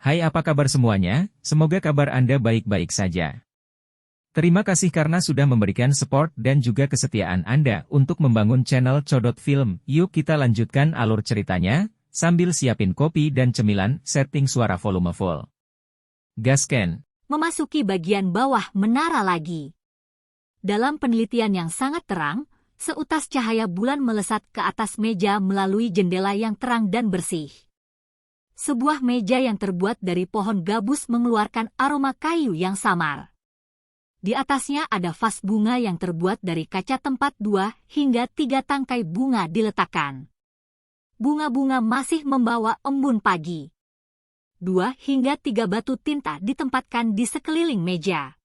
Hai, apa kabar semuanya? Semoga kabar Anda baik-baik saja. Terima kasih karena sudah memberikan support dan juga kesetiaan Anda untuk membangun channel Codot Film. Yuk kita lanjutkan alur ceritanya, sambil siapin kopi dan cemilan, setting suara volume full. Gasken. Memasuki bagian bawah menara lagi. Dalam penelitian yang sangat terang, seutas cahaya bulan melesat ke atas meja melalui jendela yang terang dan bersih. Sebuah meja yang terbuat dari pohon gabus mengeluarkan aroma kayu yang samar. Di atasnya ada vas bunga yang terbuat dari kaca tempat 2 hingga 3 tangkai bunga diletakkan. Bunga-bunga masih membawa embun pagi. 2 hingga 3 batu tinta ditempatkan di sekeliling meja.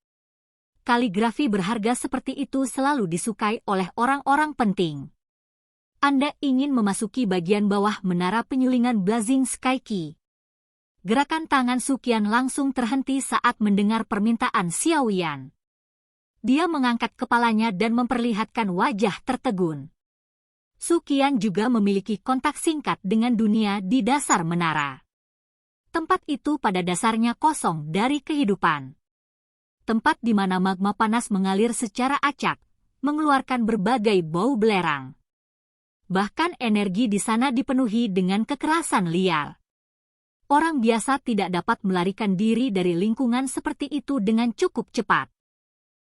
Kaligrafi berharga seperti itu selalu disukai oleh orang-orang penting. Anda ingin memasuki bagian bawah menara penyulingan Blazing Sky Key. Gerakan tangan Suqian langsung terhenti saat mendengar permintaan Xiaoyan. Dia mengangkat kepalanya dan memperlihatkan wajah tertegun. Suqian juga memiliki kontak singkat dengan dunia di dasar menara. Tempat itu pada dasarnya kosong dari kehidupan. Tempat di mana magma panas mengalir secara acak, mengeluarkan berbagai bau belerang. Bahkan energi di sana dipenuhi dengan kekerasan liar. Orang biasa tidak dapat melarikan diri dari lingkungan seperti itu dengan cukup cepat.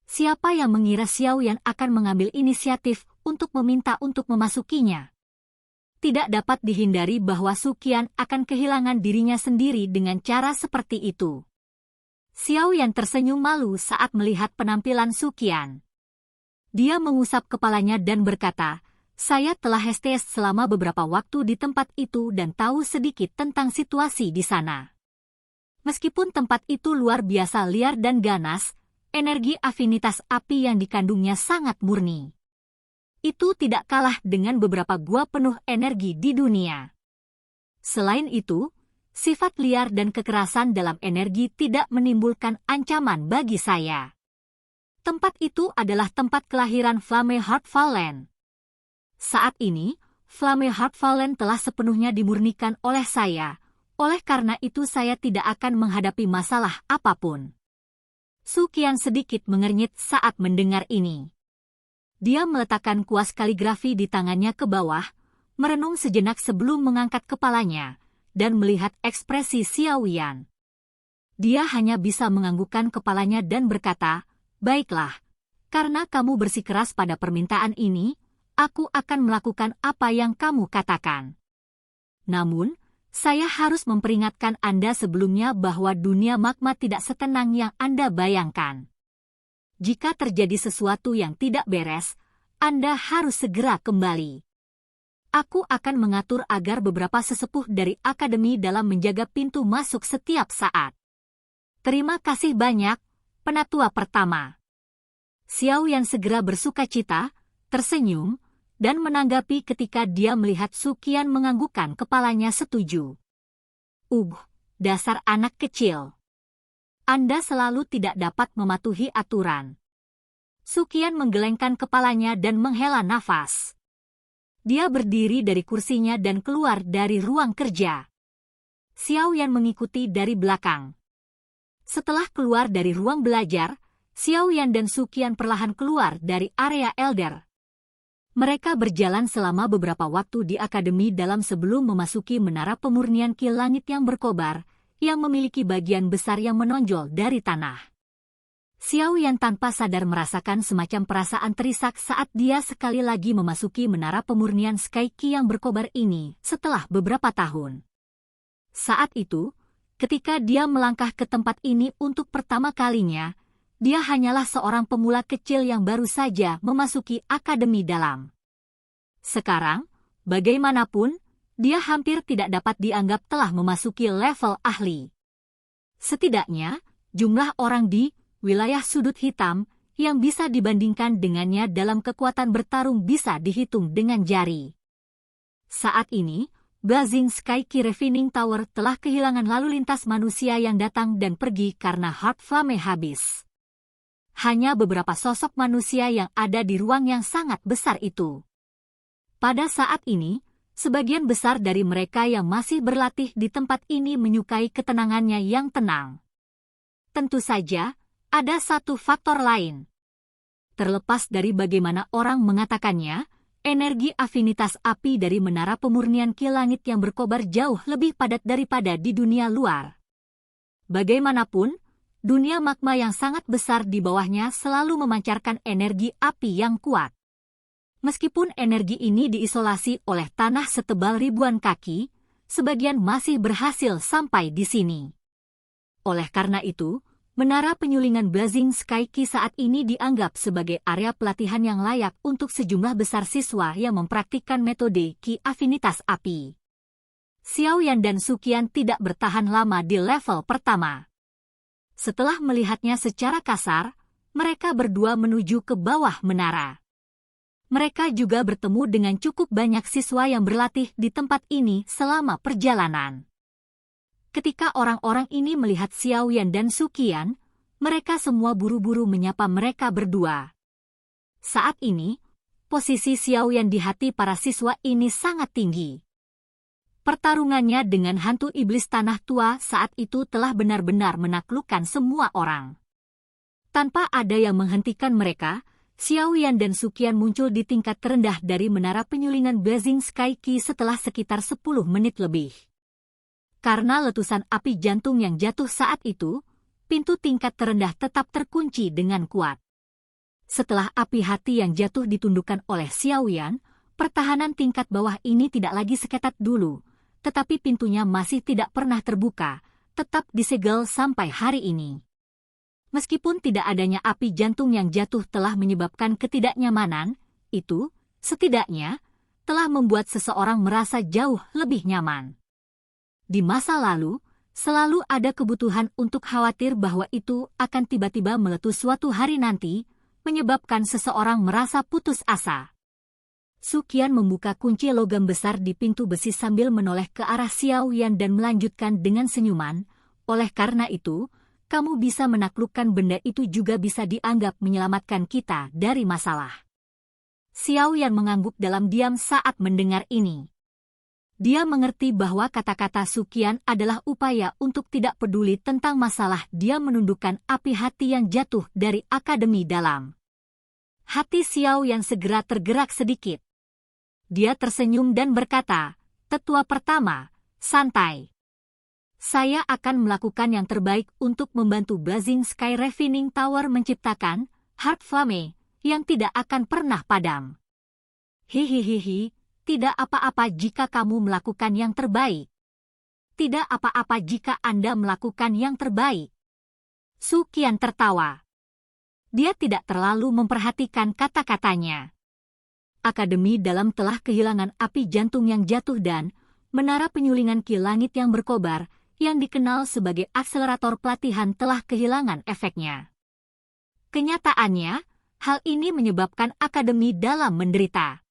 Siapa yang mengira Xiaoyan akan mengambil inisiatif untuk meminta untuk memasukinya? Tidak dapat dihindari bahwa Suqian akan kehilangan dirinya sendiri dengan cara seperti itu. Xiaoyan tersenyum malu saat melihat penampilan Suqian. Dia mengusap kepalanya dan berkata, "Saya telah STS selama beberapa waktu di tempat itu dan tahu sedikit tentang situasi di sana. Meskipun tempat itu luar biasa liar dan ganas, energi afinitas api yang dikandungnya sangat murni. Itu tidak kalah dengan beberapa gua penuh energi di dunia. Selain itu, sifat liar dan kekerasan dalam energi tidak menimbulkan ancaman bagi saya. Tempat itu adalah tempat kelahiran Flame Heart Fallen. Saat ini, Flame Heart Fallen telah sepenuhnya dimurnikan oleh saya, oleh karena itu saya tidak akan menghadapi masalah apapun." Suqian sedikit mengernyit saat mendengar ini. Dia meletakkan kuas kaligrafi di tangannya ke bawah, merenung sejenak sebelum mengangkat kepalanya, dan melihat ekspresi Xiaoyan. Dia hanya bisa menganggukkan kepalanya dan berkata, "Baiklah, karena kamu bersikeras pada permintaan ini, aku akan melakukan apa yang kamu katakan. Namun, saya harus memperingatkan Anda sebelumnya bahwa dunia magma tidak setenang yang Anda bayangkan. Jika terjadi sesuatu yang tidak beres, Anda harus segera kembali. Aku akan mengatur agar beberapa sesepuh dari akademi dalam menjaga pintu masuk setiap saat. Terima kasih banyak, penatua pertama." Xiaoyan segera bersukacita, tersenyum, dan menanggapi ketika dia melihat Suqian menganggukkan kepalanya setuju. Dasar anak kecil. Anda selalu tidak dapat mematuhi aturan." Suqian menggelengkan kepalanya dan menghela nafas. Dia berdiri dari kursinya dan keluar dari ruang kerja. Xiaoyan mengikuti dari belakang. Setelah keluar dari ruang belajar, Xiaoyan dan Suqian perlahan keluar dari area Elder. Mereka berjalan selama beberapa waktu di akademi dalam sebelum memasuki menara pemurnian ki langit yang berkobar, yang memiliki bagian besar yang menonjol dari tanah. Xiaoyan tanpa sadar merasakan semacam perasaan terisak saat dia sekali lagi memasuki menara pemurnian Sky Key yang berkobar ini setelah beberapa tahun. Saat itu, ketika dia melangkah ke tempat ini untuk pertama kalinya, dia hanyalah seorang pemula kecil yang baru saja memasuki akademi dalam. Sekarang, bagaimanapun, dia hampir tidak dapat dianggap telah memasuki level ahli. Setidaknya, jumlah orang di wilayah sudut hitam yang bisa dibandingkan dengannya dalam kekuatan bertarung bisa dihitung dengan jari. Saat ini, Blazing Sky Key Refining Tower telah kehilangan lalu lintas manusia yang datang dan pergi karena Heart Flame habis. Hanya beberapa sosok manusia yang ada di ruang yang sangat besar itu. Pada saat ini, Sebagian besar dari mereka yang masih berlatih di tempat ini menyukai ketenangannya yang tenang. Tentu saja, ada satu faktor lain. Terlepas dari bagaimana orang mengatakannya, energi afinitas api dari menara pemurnian Ki Langit yang berkobar jauh lebih padat daripada di dunia luar. Bagaimanapun, dunia magma yang sangat besar di bawahnya selalu memancarkan energi api yang kuat. Meskipun energi ini diisolasi oleh tanah setebal ribuan kaki, sebagian masih berhasil sampai di sini. Oleh karena itu, menara penyulingan Blazing Sky Ki saat ini dianggap sebagai area pelatihan yang layak untuk sejumlah besar siswa yang mempraktikkan metode Ki afinitas api. Xiaoyan dan Suqian tidak bertahan lama di level pertama. Setelah melihatnya secara kasar, mereka berdua menuju ke bawah menara. Mereka juga bertemu dengan cukup banyak siswa yang berlatih di tempat ini selama perjalanan. Ketika orang-orang ini melihat Xiaoyan dan Suqian, mereka semua buru-buru menyapa mereka berdua. Saat ini, posisi Xiaoyan di hati para siswa ini sangat tinggi. Pertarungannya dengan hantu iblis tanah tua saat itu telah benar-benar menaklukkan semua orang. Tanpa ada yang menghentikan mereka, Xiaoyan dan Suqian muncul di tingkat terendah dari menara penyulingan Blazing Sky Ki setelah sekitar 10 menit lebih. Karena letusan api jantung yang jatuh saat itu, pintu tingkat terendah tetap terkunci dengan kuat. Setelah api hati yang jatuh ditundukkan oleh Xiaoyan, pertahanan tingkat bawah ini tidak lagi seketat dulu, tetapi pintunya masih tidak pernah terbuka, tetap disegel sampai hari ini. Meskipun tidak adanya api jantung yang jatuh telah menyebabkan ketidaknyamanan, itu, setidaknya, telah membuat seseorang merasa jauh lebih nyaman. Di masa lalu, selalu ada kebutuhan untuk khawatir bahwa itu akan tiba-tiba meletus suatu hari nanti, menyebabkan seseorang merasa putus asa. Suqian membuka kunci logam besar di pintu besi sambil menoleh ke arah Xiaoyan dan melanjutkan dengan senyuman, oleh karena itu, kamu bisa menaklukkan benda itu juga bisa dianggap menyelamatkan kita dari masalah. Xiaoyan mengangguk dalam diam saat mendengar ini. Dia mengerti bahwa kata-kata Suqian adalah upaya untuk tidak peduli tentang masalah dia menundukkan api hati yang jatuh dari akademi dalam. Hati Xiaoyan segera tergerak sedikit. Dia tersenyum dan berkata, "Tetua pertama, santai. Saya akan melakukan yang terbaik untuk membantu Blazing Sky Refining Tower menciptakan Heart Flame yang tidak akan pernah padam. Hihihihi, tidak apa-apa jika kamu melakukan yang terbaik. Tidak apa-apa jika Anda melakukan yang terbaik." Suqian tertawa. Dia tidak terlalu memperhatikan kata-katanya. Akademi dalam telah kehilangan api jantung yang jatuh dan menara penyulingan Ki Langit yang berkobar, yang dikenal sebagai akselerator pelatihan telah kehilangan efeknya. Kenyataannya, hal ini menyebabkan akademi dalam menderita.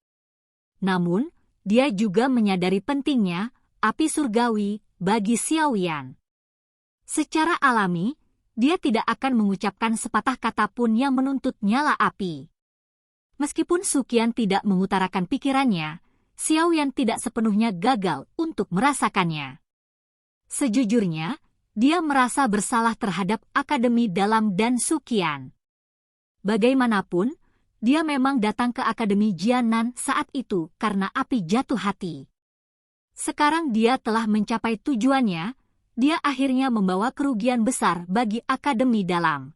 Namun, dia juga menyadari pentingnya api surgawi bagi Xiaoyan. Secara alami, dia tidak akan mengucapkan sepatah kata pun yang menuntut nyala api. Meskipun Suqian tidak mengutarakan pikirannya, Xiaoyan tidak sepenuhnya gagal untuk merasakannya. Sejujurnya, dia merasa bersalah terhadap akademi dalam dan Suqian. Bagaimanapun, dia memang datang ke akademi Jianan saat itu karena api jatuh hati. Sekarang dia telah mencapai tujuannya, dia akhirnya membawa kerugian besar bagi akademi dalam.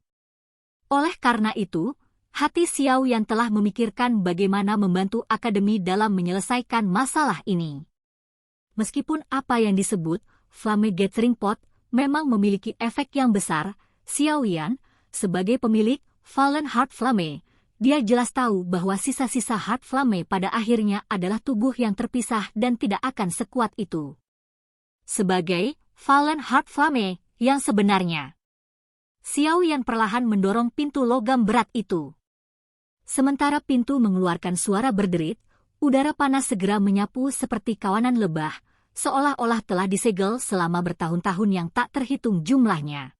Oleh karena itu, hati Xiaoyan telah memikirkan bagaimana membantu akademi dalam menyelesaikan masalah ini. Meskipun apa yang disebut Flame Gathering Pot memang memiliki efek yang besar, Xiaoyan, sebagai pemilik Fallen Heart Flame, dia jelas tahu bahwa sisa-sisa Heart Flame pada akhirnya adalah tubuh yang terpisah dan tidak akan sekuat itu. Sebagai Fallen Heart Flame yang sebenarnya, Xiaoyan perlahan mendorong pintu logam berat itu. Sementara pintu mengeluarkan suara berderit, udara panas segera menyapu seperti kawanan lebah, seolah-olah telah disegel selama bertahun-tahun yang tak terhitung jumlahnya.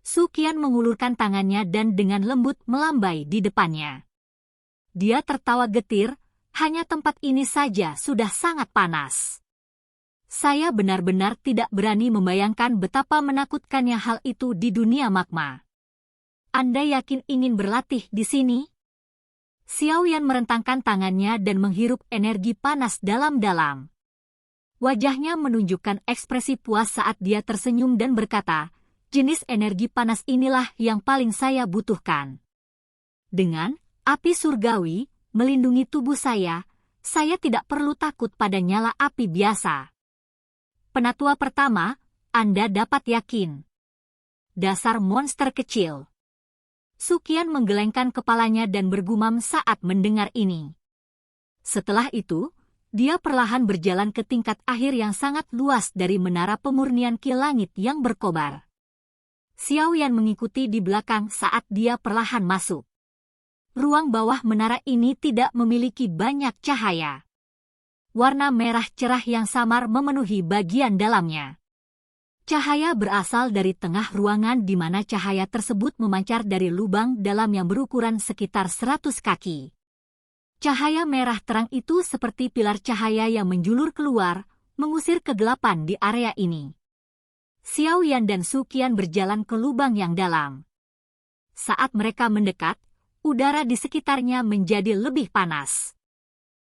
Suqian mengulurkan tangannya dan dengan lembut melambai di depannya. Dia tertawa getir, Hanya tempat ini saja sudah sangat panas. Saya benar-benar tidak berani membayangkan betapa menakutkannya hal itu di dunia magma. Anda yakin ingin berlatih di sini? Xiao Yan merentangkan tangannya dan menghirup energi panas dalam-dalam. Wajahnya menunjukkan ekspresi puas saat dia tersenyum dan berkata, jenis energi panas inilah yang paling saya butuhkan. Dengan api surgawi melindungi tubuh saya tidak perlu takut pada nyala api biasa. Penatua pertama, Anda dapat yakin. Dasar monster kecil. Suqian menggelengkan kepalanya dan bergumam saat mendengar ini. Setelah itu, dia perlahan berjalan ke tingkat akhir yang sangat luas dari menara pemurnian ki langit yang berkobar. Xiao Yan mengikuti di belakang saat dia perlahan masuk. Ruang bawah menara ini tidak memiliki banyak cahaya. Warna merah cerah yang samar memenuhi bagian dalamnya. Cahaya berasal dari tengah ruangan di mana cahaya tersebut memancar dari lubang dalam yang berukuran sekitar 100 kaki. Cahaya merah terang itu seperti pilar cahaya yang menjulur keluar, mengusir kegelapan di area ini. Xiao Yan dan Suqian berjalan ke lubang yang dalam. Saat mereka mendekat, udara di sekitarnya menjadi lebih panas.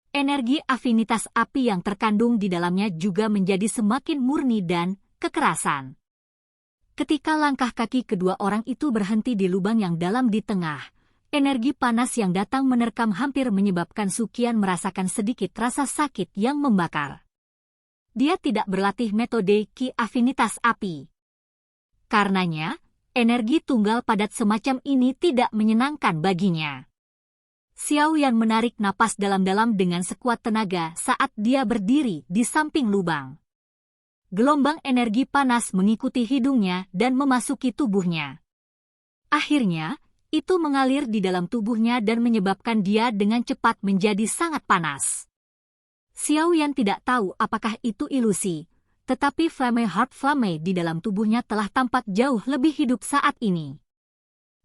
Energi afinitas api yang terkandung di dalamnya juga menjadi semakin murni dan kekerasan. Ketika langkah kaki kedua orang itu berhenti di lubang yang dalam di tengah, energi panas yang datang menerkam hampir menyebabkan Suqian merasakan sedikit rasa sakit yang membakar. Dia tidak berlatih metode ki afinitas api. Karenanya, energi tunggal padat semacam ini tidak menyenangkan baginya. Xiao Yan menarik napas dalam-dalam dengan sekuat tenaga saat dia berdiri di samping lubang. Gelombang energi panas mengikuti hidungnya dan memasuki tubuhnya. Akhirnya, itu mengalir di dalam tubuhnya dan menyebabkan dia dengan cepat menjadi sangat panas. Xiao Yan tidak tahu apakah itu ilusi, tetapi flame heart flame di dalam tubuhnya telah tampak jauh lebih hidup saat ini.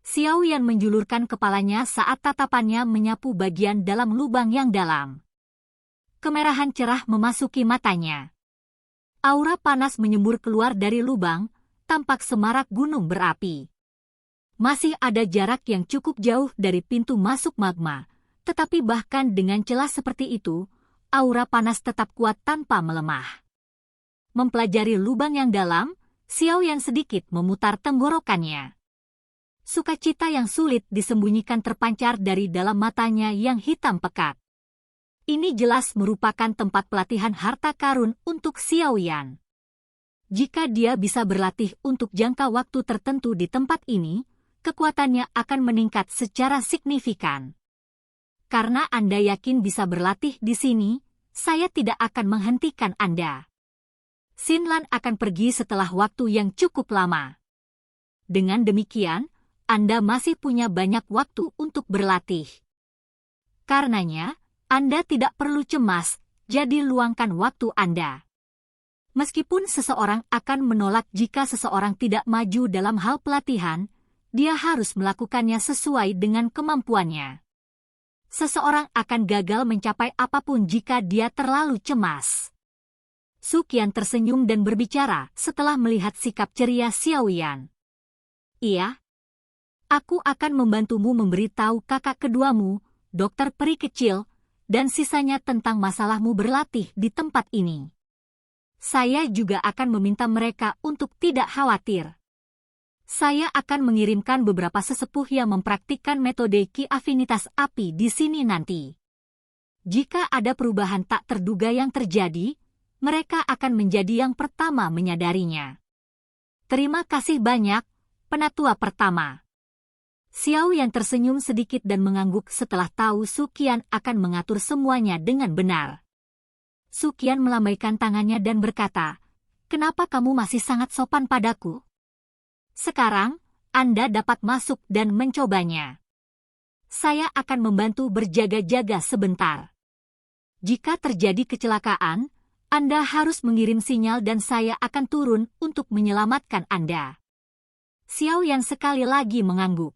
Xiao Yan menjulurkan kepalanya saat tatapannya menyapu bagian dalam lubang yang dalam. Kemerahan cerah memasuki matanya. Aura panas menyembur keluar dari lubang, tampak semarak gunung berapi. Masih ada jarak yang cukup jauh dari pintu masuk magma, tetapi bahkan dengan celah seperti itu, aura panas tetap kuat tanpa melemah. Mempelajari lubang yang dalam, Xiao Yan sedikit memutar tenggorokannya. Sukacita yang sulit disembunyikan terpancar dari dalam matanya yang hitam pekat. Ini jelas merupakan tempat pelatihan harta karun untuk Xiao Yan. Jika dia bisa berlatih untuk jangka waktu tertentu di tempat ini, kekuatannya akan meningkat secara signifikan. Karena Anda yakin bisa berlatih di sini, saya tidak akan menghentikan Anda. Xinlan akan pergi setelah waktu yang cukup lama. Dengan demikian, Anda masih punya banyak waktu untuk berlatih. Karenanya, Anda tidak perlu cemas, jadi luangkan waktu Anda. Meskipun seseorang akan menolak jika seseorang tidak maju dalam hal pelatihan, dia harus melakukannya sesuai dengan kemampuannya. Seseorang akan gagal mencapai apapun jika dia terlalu cemas. Suqian tersenyum dan berbicara setelah melihat sikap ceria Xiao Yan. Iya. Aku akan membantumu memberitahu kakak keduamu, dokter peri kecil, dan sisanya tentang masalahmu berlatih di tempat ini. Saya juga akan meminta mereka untuk tidak khawatir. Saya akan mengirimkan beberapa sesepuh yang mempraktikkan metode ki afinitas api di sini nanti. Jika ada perubahan tak terduga yang terjadi, mereka akan menjadi yang pertama menyadarinya. Terima kasih banyak, penatua pertama. Xiao Yan tersenyum sedikit dan mengangguk setelah tahu Suqian akan mengatur semuanya dengan benar. Suqian melambaikan tangannya dan berkata, "Kenapa kamu masih sangat sopan padaku? Sekarang, Anda dapat masuk dan mencobanya. Saya akan membantu berjaga-jaga sebentar. Jika terjadi kecelakaan, Anda harus mengirim sinyal dan saya akan turun untuk menyelamatkan Anda." Xiao Yan sekali lagi mengangguk.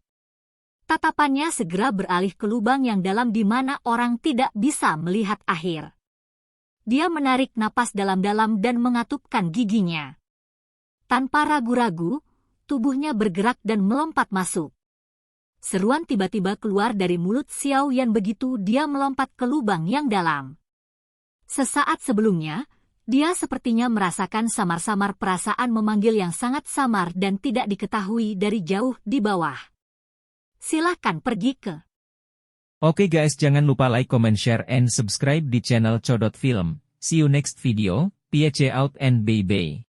Tatapannya segera beralih ke lubang yang dalam di mana orang tidak bisa melihat akhir. Dia menarik napas dalam-dalam dan mengatupkan giginya. Tanpa ragu-ragu, tubuhnya bergerak dan melompat masuk. Seruan tiba-tiba keluar dari mulut Xiao Yan begitu dia melompat ke lubang yang dalam. Sesaat sebelumnya, dia sepertinya merasakan samar-samar perasaan memanggil yang sangat samar dan tidak diketahui dari jauh di bawah. Silahkan pergi ke. Oke guys, jangan lupa like, comment, share, and subscribe di channel Codot Film. See you next video, peace out and bye-bye.